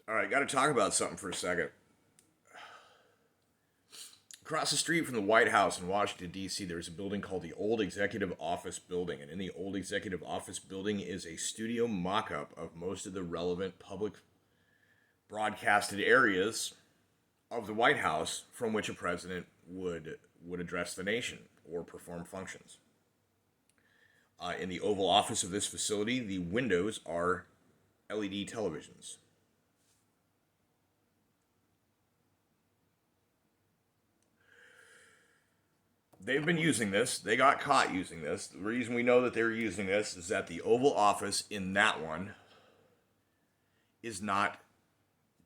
All right, got to talk about something for a second. Across the street from the White House in Washington, D.C., there's a building called the Old Executive Office Building. And in the Old Executive Office Building is a studio mock up of most of the relevant public broadcasted areas of the White House from which a president would address the nation or perform functions. In the Oval Office of this facility, the windows are LED televisions. They've been using this. They got caught using this. The reason we know that they're using this is that the Oval Office in that one is not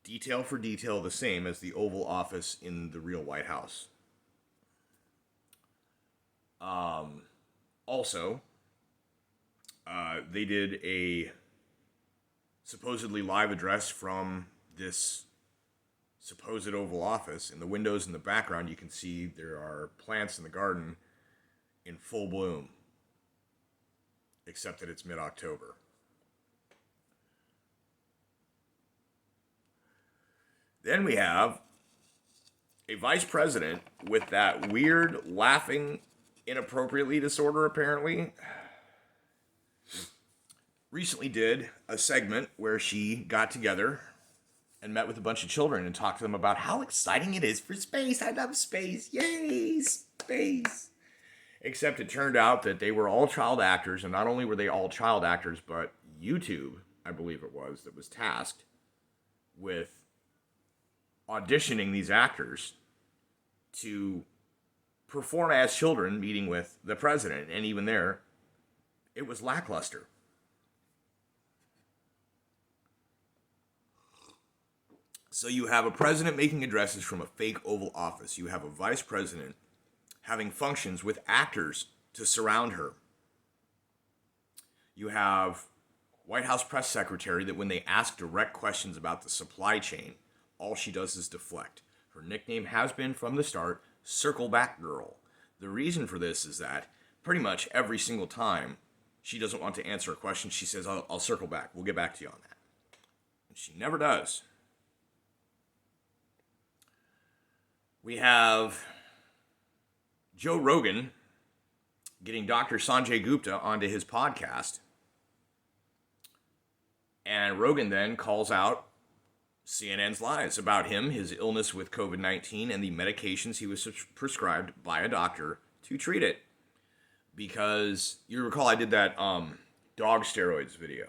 detail for detail the same as the Oval Office in the real White House. Also, they did a supposedly live address from this supposed Oval Office. In the windows in the background, you can see there are plants in the garden in full bloom, except that it's mid-October. Then we have a vice president with that weird laughing inappropriately disorder, apparently. Recently did a segment where she got together and met with a bunch of children and talked to them about how exciting it is for space. I love space. Yay, space. Except it turned out that they were all child actors, and not only were they all child actors, but YouTube, I believe it was, that was tasked with auditioning these actors to perform as children meeting with the president. And even there, it was lackluster. So you have a president making addresses from a fake Oval Office. You have a vice president having functions with actors to surround her. You have White House press secretary that when they ask direct questions about the supply chain, all she does is deflect. Her nickname has been from the start, Circle Back Girl. The reason for this is that pretty much every single time she doesn't want to answer a question, she says, I'll circle back. We'll get back to you on that. And she never does. We have Joe Rogan getting Dr. Sanjay Gupta onto his podcast. And Rogan then calls out CNN's lies about him, his illness with COVID-19, and the medications he was prescribed by a doctor to treat it. Because you recall I did that dog steroids video.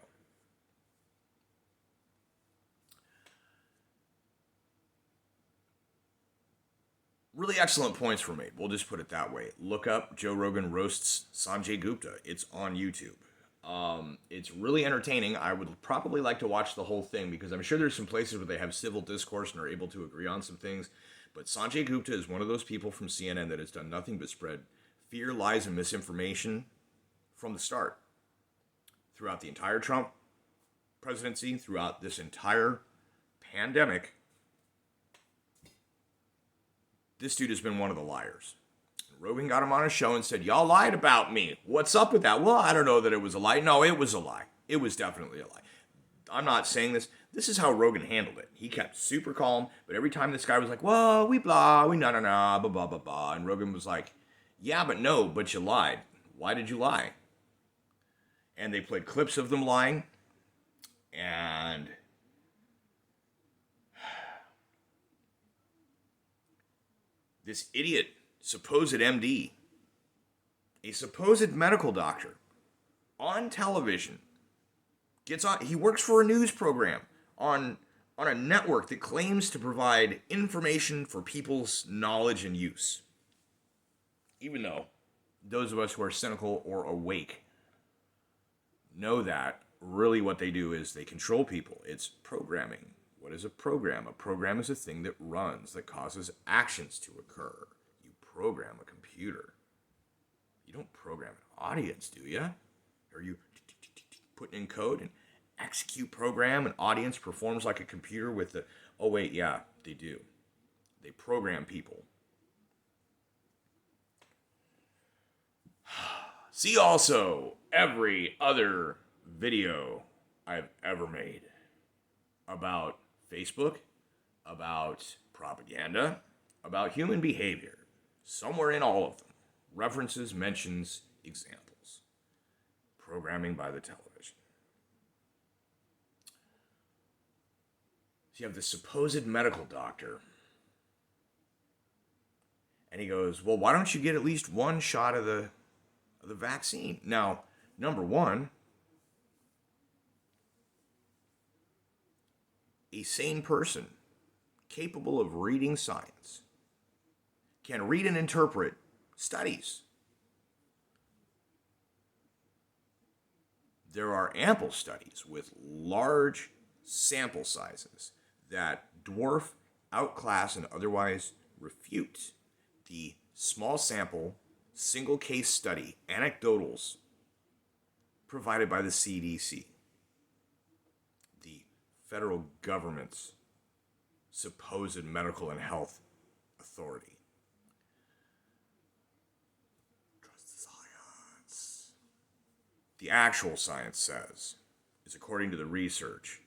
Really excellent points were made. We'll just put it that way. Look up Joe Rogan roasts Sanjay Gupta. It's on YouTube. It's really entertaining. I would probably like to watch the whole thing because I'm sure there's some places where they have civil discourse and are able to agree on some things. But Sanjay Gupta is one of those people from CNN that has done nothing but spread fear, lies, and misinformation from the start. Throughout the entire Trump presidency, throughout this entire pandemic, this dude has been one of the liars. Rogan got him on a show and said, y'all lied about me. What's up with that? Well, I don't know that it was a lie. No, it was a lie. It was definitely a lie. I'm not saying this. This is how Rogan handled it. He kept super calm, but every time this guy was like, well, we blah, we nah, blah, blah, blah, blah. And Rogan was like, yeah, but no, but you lied. Why did you lie? And they played clips of them lying. And this idiot, supposed MD, a supposed medical doctor, on television, gets on. He works for a news program on a network that claims to provide information for people's knowledge and use. Even though those of us who are cynical or awake know that really what they do is they control people. It's programming. What is a program? A program is a thing that runs, that causes actions to occur. You program a computer. You don't program an audience, do you? Are you putting in code and execute program, an audience performs like a computer with the, oh wait, yeah, they do. They program people. See also every other video I've ever made about Facebook, about propaganda, about human behavior. Somewhere in all of them, references, mentions, examples. Programming by the television. So you have the supposed medical doctor, and he goes, well, why don't you get at least one shot of the vaccine? Now, number one, a sane person capable of reading science can read and interpret studies. There are ample studies with large sample sizes that dwarf, outclass, and otherwise refute the small sample, single case study anecdotals provided by the CDC, the federal government's supposed medical and health authority. Trust science. The actual science says is, according to the research,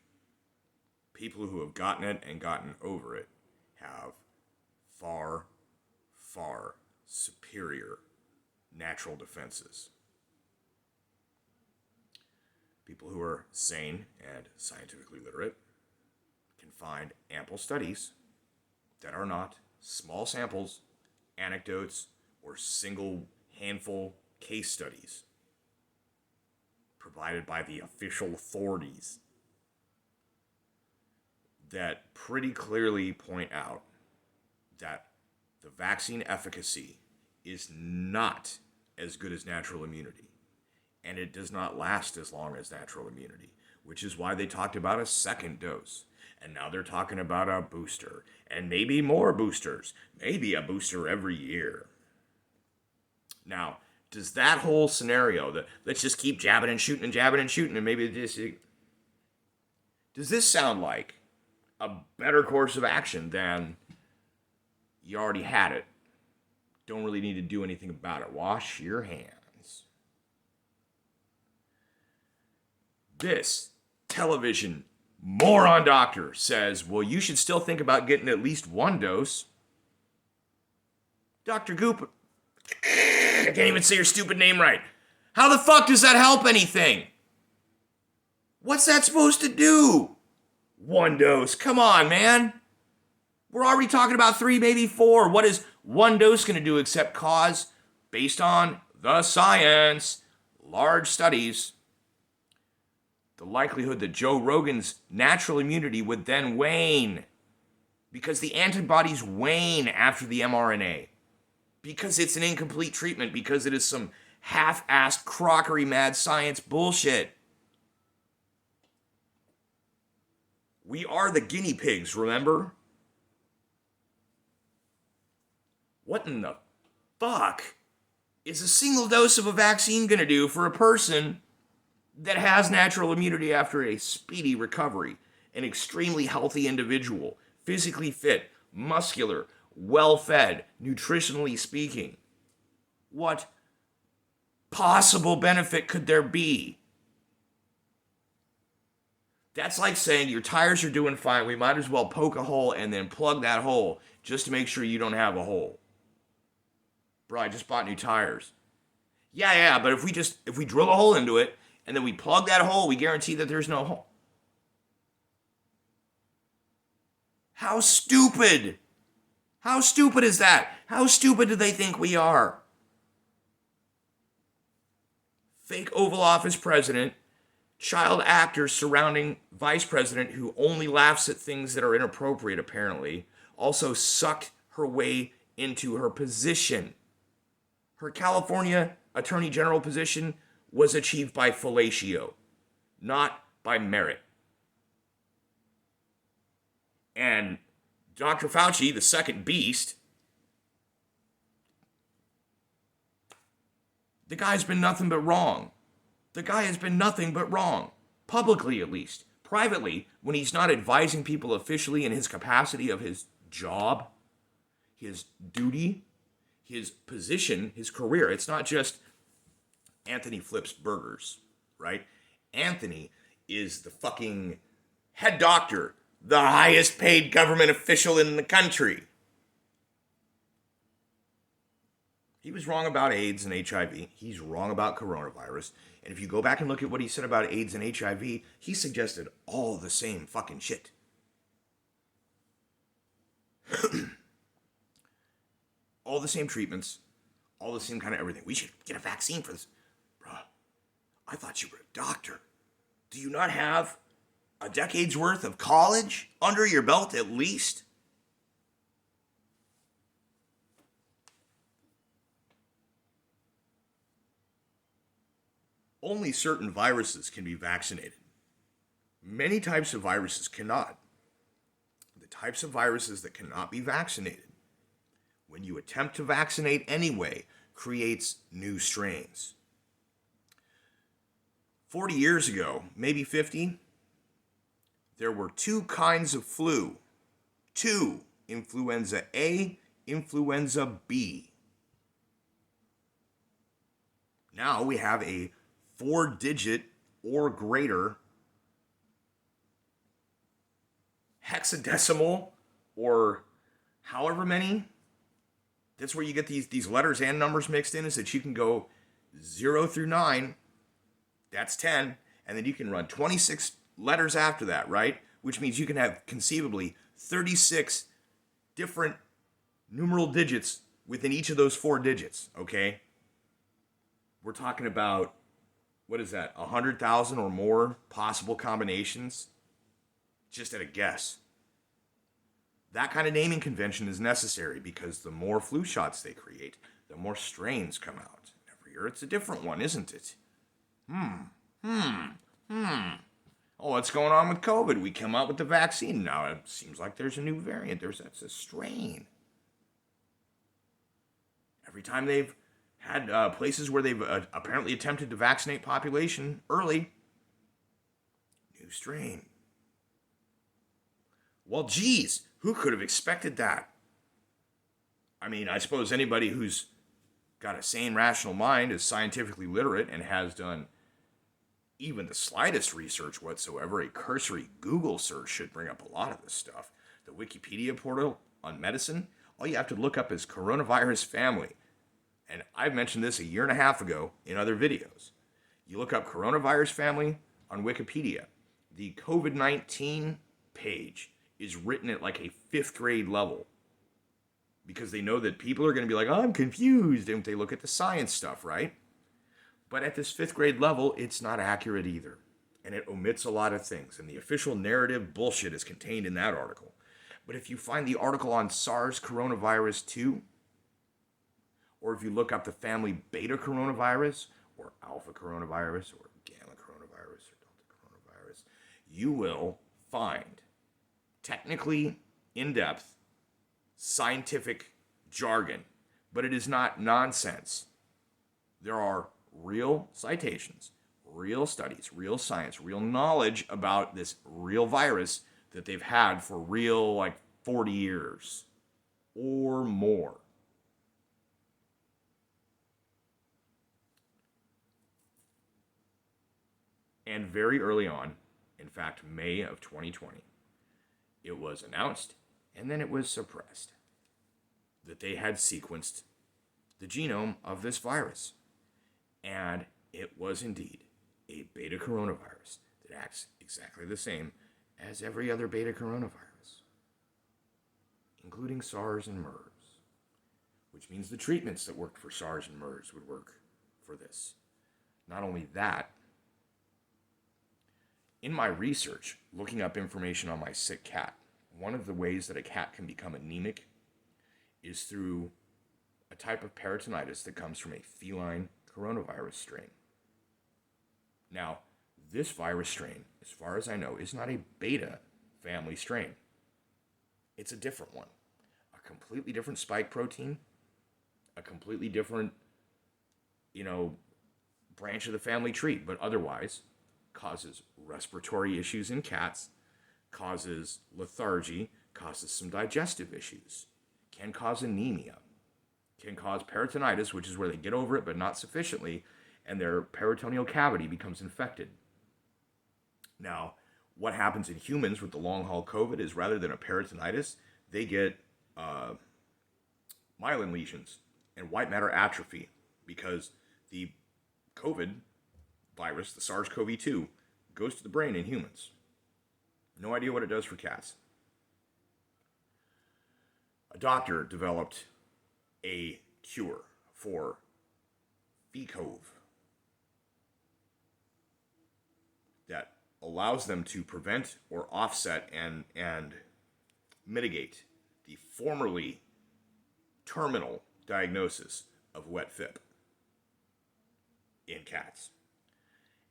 people who have gotten it and gotten over it have far, far superior natural defenses. People who are sane and scientifically literate can find ample studies that are not small samples, anecdotes, or single handful case studies provided by the official authorities that pretty clearly point out that the vaccine efficacy is not as good as natural immunity, and it does not last as long as natural immunity, which is why they talked about a second dose. And now they're talking about a booster, and maybe more boosters, maybe a booster every year. Now, does that whole scenario, that let's just keep jabbing and shooting and maybe this, does this sound like a better course of action than you already had it? Don't really need to do anything about it. Wash your hands. This television moron doctor says, well, you should still think about getting at least one dose. Dr. Goop, I can't even say your stupid name right. How the fuck does that help anything? What's that supposed to do? One dose. Come on, man. We're already talking about 3, maybe 4. What is one dose going to do except cause, based on the science, large studies, the likelihood that Joe Rogan's natural immunity would then wane because the antibodies wane after the mRNA, because it's an incomplete treatment, because it is some half-assed crockery mad science bullshit. We are the guinea pigs, remember? What in the fuck is a single dose of a vaccine going to do for a person that has natural immunity after a speedy recovery? An extremely healthy individual, physically fit, muscular, well-fed, nutritionally speaking. What possible benefit could there be? That's like saying your tires are doing fine, we might as well poke a hole and then plug that hole just to make sure you don't have a hole. Bro, I just bought new tires. Yeah, but if we drill a hole into it and then we plug that hole, we guarantee that there's no hole. How stupid? How stupid is that? How stupid do they think we are? Fake Oval Office president, child actor surrounding vice president who only laughs at things that are inappropriate, apparently, also sucked her way into her position. Her California Attorney General position was achieved by fellatio, not by merit. And Dr. Fauci, the second beast, the guy's been nothing but wrong. The guy has been nothing but wrong. Publicly, at least. Privately, when he's not advising people officially in his capacity of his job, his duty, his position, his career. It's not just Anthony flips burgers, right? Anthony is the fucking head doctor the highest paid government official in the country. He was wrong about AIDS and HIV. He's wrong about coronavirus. And if you go back and look at what he said about AIDS and HIV, he suggested all the same fucking shit. All the same treatments, all the same kind of everything. We should get a vaccine for this. Bruh, I thought you were a doctor. Do you not have a decade's worth of college under your belt at least? Only certain viruses can be vaccinated. Many types of viruses cannot. The types of viruses that cannot be vaccinated, when you attempt to vaccinate anyway, creates new strains. 40 years ago, maybe 50, there were two kinds of flu. Two: influenza A, influenza B. Now we have a 4-digit or greater hexadecimal, or however many. That's where you get these letters and numbers mixed in, is that you can go 0 through 9, that's 10, and then you can run 26 letters after that, right? Which means you can have conceivably 36 different numeral digits within each of those 4 digits, okay? We're talking about, what is that, 100,000 or more possible combinations? Just at a guess. That kind of naming convention is necessary because the more flu shots they create, the more strains come out. Every year it's a different one, isn't it? Oh, what's going on with COVID? We come out with the vaccine. Now it seems like there's a new variant. That's a strain. Every time they've had places where they've apparently attempted to vaccinate population early, new strain. Well, geez, who could have expected that? I mean, I suppose anybody who's got a sane, rational mind, is scientifically literate, and has done even the slightest research whatsoever. A cursory Google search should bring up a lot of this stuff. The Wikipedia portal on medicine, all you have to look up is coronavirus family. And I've mentioned this a year and a half ago in other videos. You look up coronavirus family on Wikipedia. The COVID-19 page is written at like a 5th grade level, because they know that people are going to be like, oh, I'm confused, and they look at the science stuff, right? But at this 5th grade level, it's not accurate either, and it omits a lot of things, and the official narrative bullshit is contained in that article. But if you find the article on SARS coronavirus 2, or if you look up the family beta coronavirus, or alpha coronavirus, or gamma coronavirus, or delta coronavirus, you will find technically in-depth scientific jargon, but it is not nonsense. There are real citations, real studies, real science, real knowledge about this real virus that they've had for real, like 40 years or more. And very early on, in fact, May of 2020, it was announced, and then it was suppressed, that they had sequenced the genome of this virus. And it was indeed a beta coronavirus that acts exactly the same as every other beta coronavirus, including SARS and MERS, which means the treatments that worked for SARS and MERS would work for this. Not only that, in my research, looking up information on my sick cat, one of the ways that a cat can become anemic is through a type of peritonitis that comes from a feline coronavirus strain. Now, this virus strain, as far as I know, is not a beta family strain. It's a different one. A completely different spike protein, a completely different, branch of the family tree, but otherwise causes respiratory issues in cats, causes lethargy, causes some digestive issues, can cause anemia, can cause peritonitis, which is where they get over it but not sufficiently, and their peritoneal cavity becomes infected. Now, what happens in humans with the long haul COVID is rather than a peritonitis, they get myelin lesions and white matter atrophy because the COVID virus, the SARS-CoV-2, goes to the brain in humans. No idea what it does for cats. A doctor developed a cure for FeCov that allows them to prevent or offset and mitigate the formerly terminal diagnosis of wet phip in cats.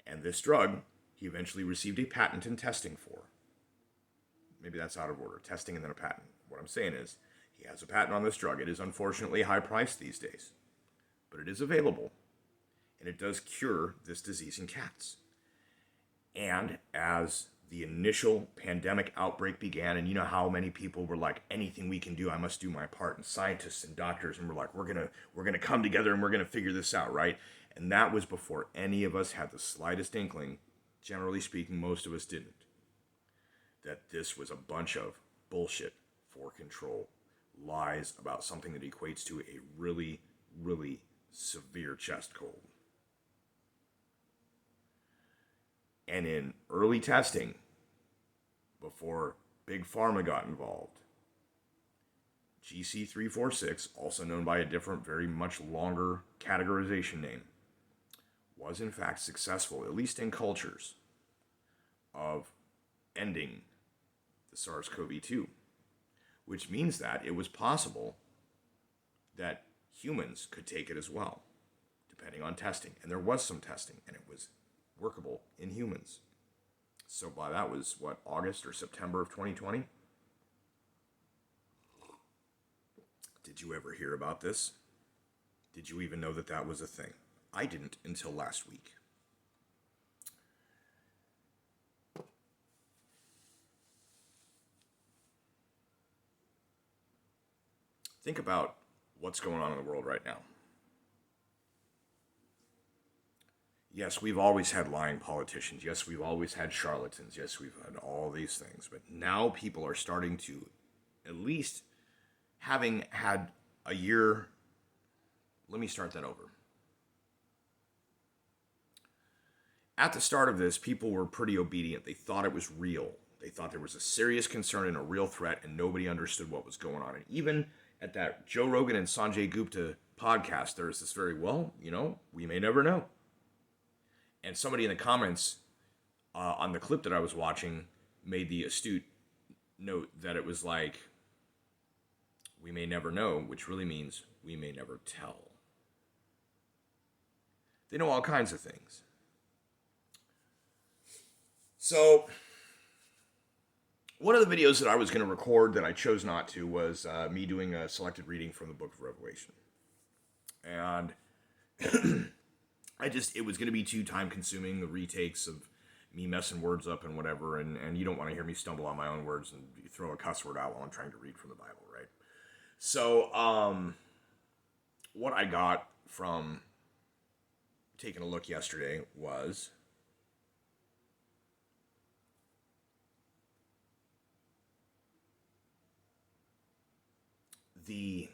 And this drug, he eventually received a patent and testing for. Maybe that's out of order. Testing and then a patent. What I'm saying is, he has a patent on this drug. It is unfortunately high priced these days, but it is available, and it does cure this disease in cats. And as the initial pandemic outbreak began, and you know how many people were like, anything we can do, I must do my part, and scientists and doctors, and we're like, we're gonna come together and we're gonna figure this out, right? And that was before any of us had the slightest inkling, generally speaking, most of us didn't, that this was a bunch of bullshit for control, lies about something that equates to a really, really severe chest cold. And in early testing, before Big Pharma got involved, GC346, also known by a different, very much longer categorization name, was in fact successful, at least in cultures, of ending the SARS-CoV-2, which means that it was possible that humans could take it as well, depending on testing. And there was some testing, and it was workable in humans. So by that was, what, August or September of 2020? Did you ever hear about this? Did you even know that that was a thing? I didn't until last week. Think about what's going on in the world right now. Yes, we've always had lying politicians. Yes, we've always had charlatans. Yes, we've had all these things. But now people are starting to, at least having had a year. Let me start that over. At the start of this, people were pretty obedient. They thought it was real. They thought there was a serious concern and a real threat, and nobody understood what was going on. And even at that Joe Rogan and Sanjay Gupta podcast, there was this very, well, we may never know. And somebody in the comments on the clip that I was watching made the astute note that it was like, we may never know, which really means we may never tell. They know all kinds of things. So, one of the videos that I was going to record that I chose not to was me doing a selected reading from the Book of Revelation. And it was going to be too time consuming, the retakes of me messing words up and whatever, and you don't want to hear me stumble on my own words and throw a cuss word out while I'm trying to read from the Bible, right? So, what I got from taking a look yesterday was the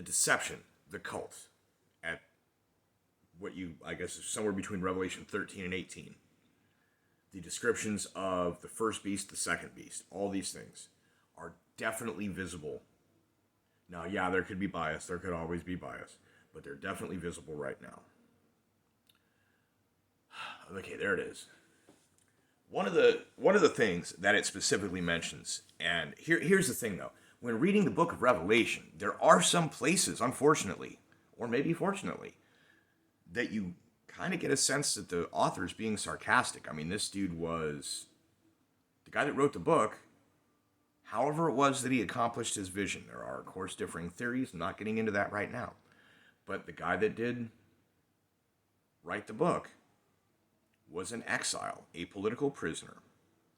deception, the cult, at what I guess is somewhere between Revelation 13 and 18. The descriptions of the first beast, the second beast, all these things are definitely visible. Now, yeah, there could be bias. There could always be bias. But they're definitely visible right now. Okay, there it is. One of the things that it specifically mentions, and here's the thing though. When reading the book of Revelation, there are some places, unfortunately, or maybe fortunately, that you kind of get a sense that the author's being sarcastic. I mean, this dude was the guy that wrote the book. However it was that he accomplished his vision. There are, of course, differing theories. I'm not getting into that right now. But the guy that did write the book was in exile, a political prisoner.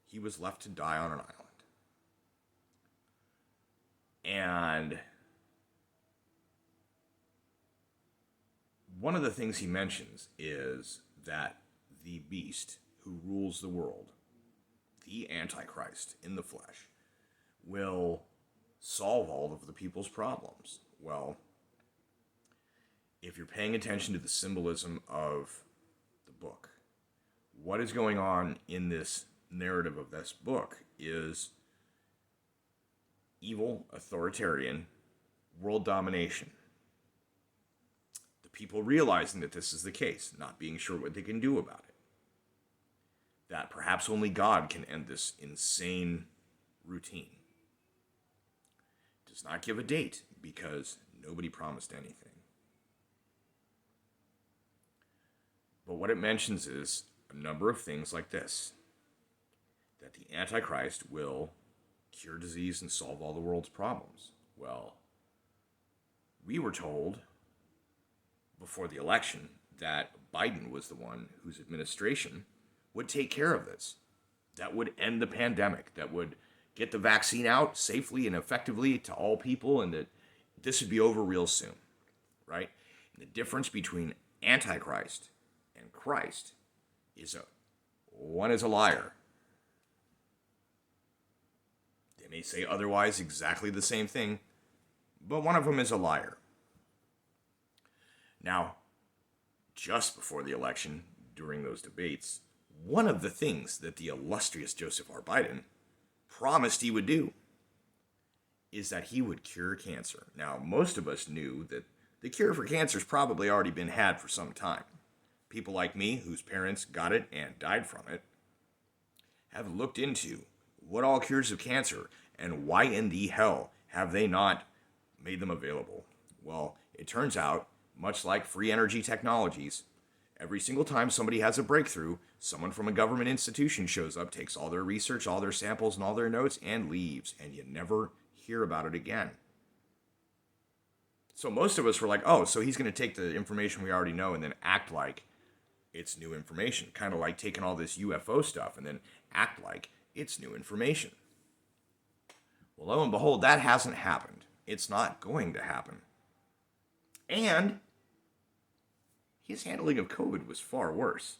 He was left to die on an island. And one of the things he mentions is that the beast who rules the world, the Antichrist in the flesh, will solve all of the people's problems. Well, if you're paying attention to the symbolism of the book, what is going on in this narrative of this book is evil, authoritarian, world domination. The people realizing that this is the case, not being sure what they can do about it. That perhaps only God can end this insane routine. It does not give a date because nobody promised anything. But what it mentions is a number of things like this. That the Antichrist will cure disease and solve all the world's problems. Well, we were told before the election that Biden was the one whose administration would take care of this. That would end the pandemic. That would get the vaccine out safely and effectively to all people, and that this would be over real soon, right? And the difference between Antichrist and Christ is one is a liar. They may say otherwise exactly the same thing, but one of them is a liar. Now, just before the election, during those debates, one of the things that the illustrious Joseph R. Biden promised he would do is that he would cure cancer. Now, most of us knew that the cure for cancer has probably already been had for some time. People like me, whose parents got it and died from it, have looked into what all cures of cancer and why in the hell have they not made them available. Well, it turns out, much like free energy technologies, every single time somebody has a breakthrough, someone from a government institution shows up, takes all their research, all their samples, and all their notes, and leaves, and you never hear about it again. So most of us were like, oh, so he's going to take the information we already know and then act like it's new information. Kind of like taking all this UFO stuff and then act like it's new information. Well, lo and behold, that hasn't happened. It's not going to happen. And his handling of COVID was far worse.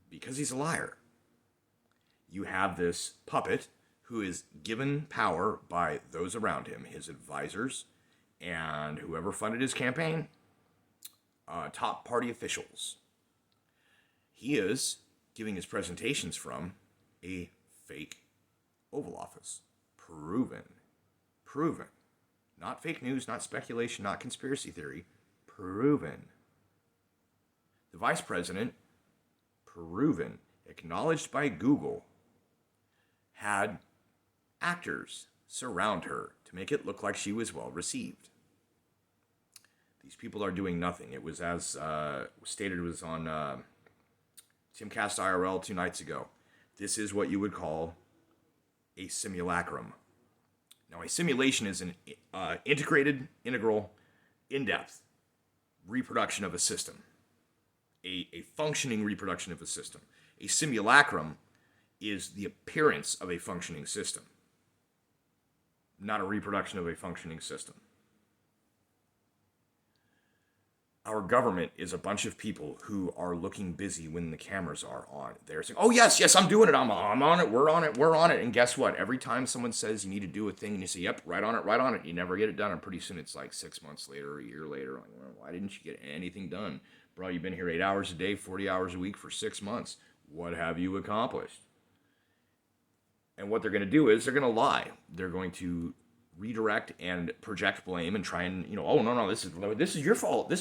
Because he's a liar. You have this puppet who is given power by those around him, his advisors, and whoever funded his campaign, top party officials. He is giving his presentations from a fake Oval Office. Proven. Not fake news, not speculation, not conspiracy theory. Proven. The vice president, proven, acknowledged by Google, had actors surround her to make it look like she was well received. These people are doing nothing. It was as stated, it was on Timcast IRL 2 nights ago. This is what you would call a simulacrum. Now, a simulation is an integrated, integral, in-depth reproduction of a system. A functioning reproduction of a system. A simulacrum is the appearance of a functioning system, not a reproduction of a functioning system. Our government is a bunch of people who are looking busy when the cameras are on. They're saying, oh, yes, I'm doing it. I'm on it. We're on it. And guess what? Every time someone says you need to do a thing and you say, yep, right on it, you never get it done. And pretty soon it's like 6 months later, a year later. Like, well, why didn't you get anything done? Bro, you've been here 8 hours a day, 40 hours a week for 6 months. What have you accomplished? And what they're going to do is they're going to lie. They're going to redirect and project blame and try and, oh, no, this is your fault.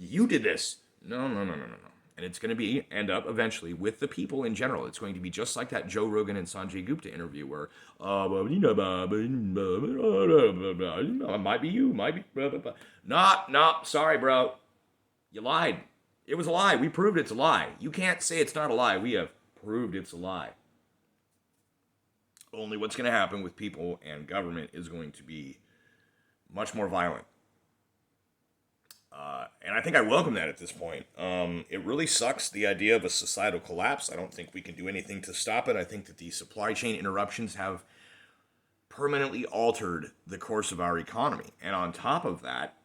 You did this. No. And it's going to end up eventually with the people in general. It's going to be just like that Joe Rogan and Sanjay Gupta interview where, it might be you, might be, no, sorry, bro. You lied. It was a lie. We proved it's a lie. You can't say it's not a lie. We have proved it's a lie. Only what's going to happen with people and government is going to be much more violent. And I think I welcome that at this point. It really sucks, the idea of a societal collapse. I don't think we can do anything to stop it. I think that the supply chain interruptions have permanently altered the course of our economy. And on top of that,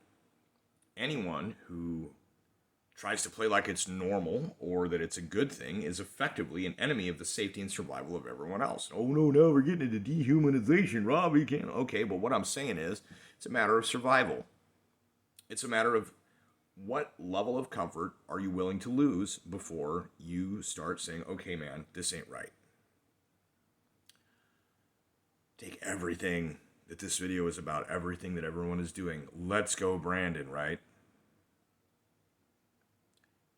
anyone who tries to play like it's normal or that it's a good thing is effectively an enemy of the safety and survival of everyone else. Oh no, now we're getting into dehumanization, Rob. You can't. Okay, but what I'm saying is, it's a matter of survival. It's a matter of what level of comfort are you willing to lose before you start saying, okay, man, this ain't right. Take everything that this video is about, everything that everyone is doing. Let's go, Brandon, right?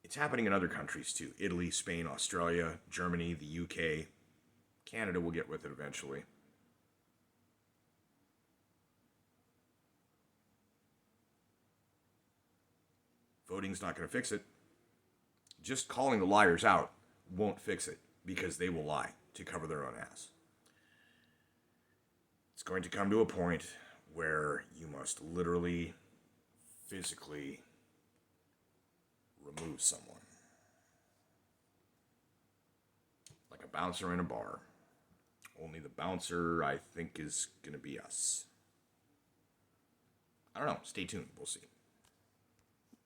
It's happening in other countries too. Italy, Spain, Australia, Germany, the UK. Canada will get with it eventually. Voting's not going to fix it. Just calling the liars out won't fix it because they will lie to cover their own ass. It's going to come to a point where you must literally, physically remove someone. Like a bouncer in a bar. Only the bouncer, I think, is going to be us. I don't know. Stay tuned. We'll see.